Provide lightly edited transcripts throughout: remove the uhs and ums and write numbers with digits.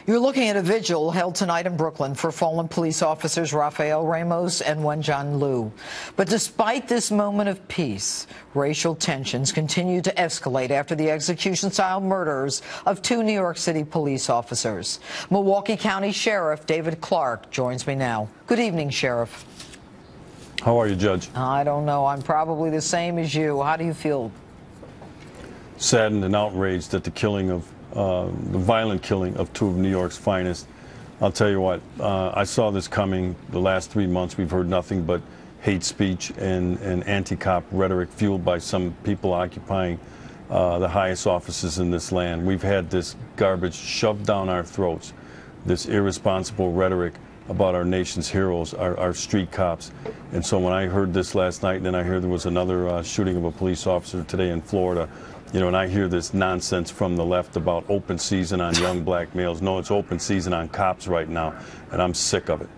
You're looking at a vigil held tonight in Brooklyn for fallen police officers Rafael Ramos and Wenjan Liu. But despite this moment of peace, racial tensions continue to escalate after the execution-style murders of two New York City police officers. Milwaukee County Sheriff David Clarke joins me now. Good evening, Sheriff. How are you, Judge? I don't know. I'm probably the same as you. How do you feel? Saddened and outraged at the killing of the violent killing of two of New York's finest. I'll tell you what, I saw this coming. The last 3 months we've heard nothing but hate speech and anti-cop rhetoric fueled by some people occupying the highest offices in this land. We've had this garbage shoved down our throats, this irresponsible rhetoric about our nation's heroes, our street cops. And so when I heard this last night, and then I heard there was another shooting of a police officer today in Florida, you know, and I hear this nonsense from the left about open season on young black males. No, it's open season on cops right now, and I'm sick of it.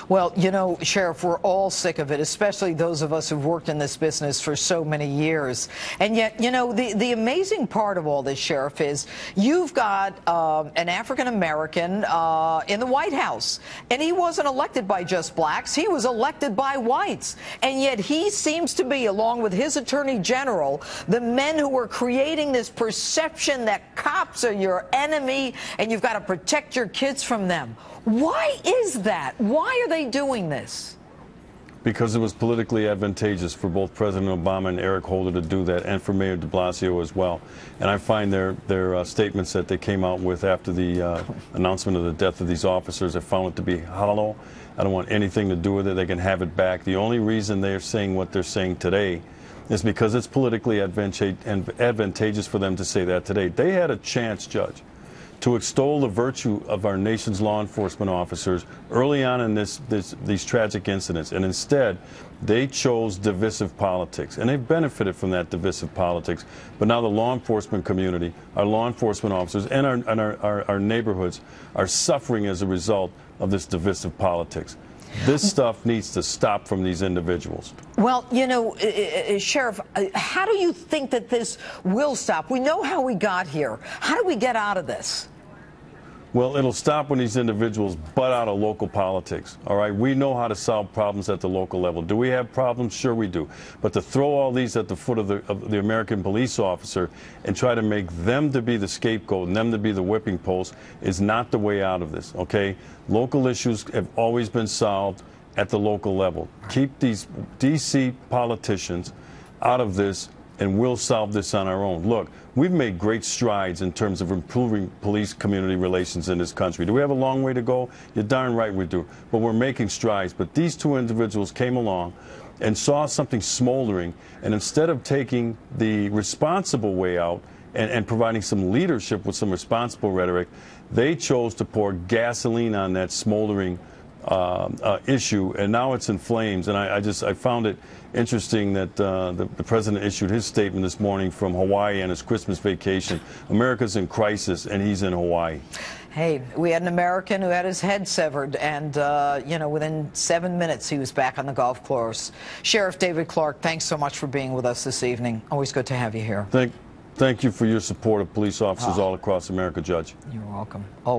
Well, you know, Sheriff, we're all sick of it, especially those of us who've worked in this business for so many years. And yet, you know, the amazing part of all this, Sheriff, is you've got an African-American in the White House, and he wasn't elected by just blacks. He was elected by whites. And yet he seems to be, along with his attorney general, the men who are creating this perception that cops are your enemy and you've got to protect your kids from them. Why is that? Why are they doing this? Because it was politically advantageous for both President Obama and Eric Holder to do that, and for Mayor de Blasio as well. And I find their statements that they came out with after the announcement of the death of these officers, I found it to be hollow. I don't want anything to do with it. They can have it back. The only reason they're saying what they're saying today is because it's politically advantageous for them to say that today. They had a chance, Judge, to extol the virtue of our nation's law enforcement officers early on in these tragic incidents, and instead they chose divisive politics, and they've benefited from that divisive politics. But now the law enforcement community, our law enforcement officers, and our neighborhoods are suffering as a result of this divisive politics. This stuff needs to stop from these individuals. Well, you know, Sheriff, how do you think that this will stop? We know how we got here. How do we get out of this? Well, it'll stop when these individuals butt out of local politics, all right? We know how to solve problems at the local level. Do we have problems? Sure we do. But to throw all these at the foot of the American police officer and try to make them to be the scapegoat and them to be the whipping post is not the way out of this, okay? Local issues have always been solved at the local level. Keep these D.C. politicians out of this, and we'll solve this on our own. Look, we've made great strides in terms of improving police-community relations in this country. Do we have a long way to go? You're darn right we do. But we're making strides. But these two individuals came along and saw something smoldering, and instead of taking the responsible way out and providing some leadership with some responsible rhetoric, they chose to pour gasoline on that smoldering issue, and now it's in flames. And I found it interesting that the president issued his statement this morning from Hawaii on his Christmas vacation. America's in crisis, and he's in Hawaii. Hey, we had an American who had his head severed, and, you know, within 7 minutes he was back on the golf course. Sheriff David Clarke, thanks so much for being with us this evening. Always good to have you here. Thank you for your support of police officers all across America, Judge. You're welcome. Oh.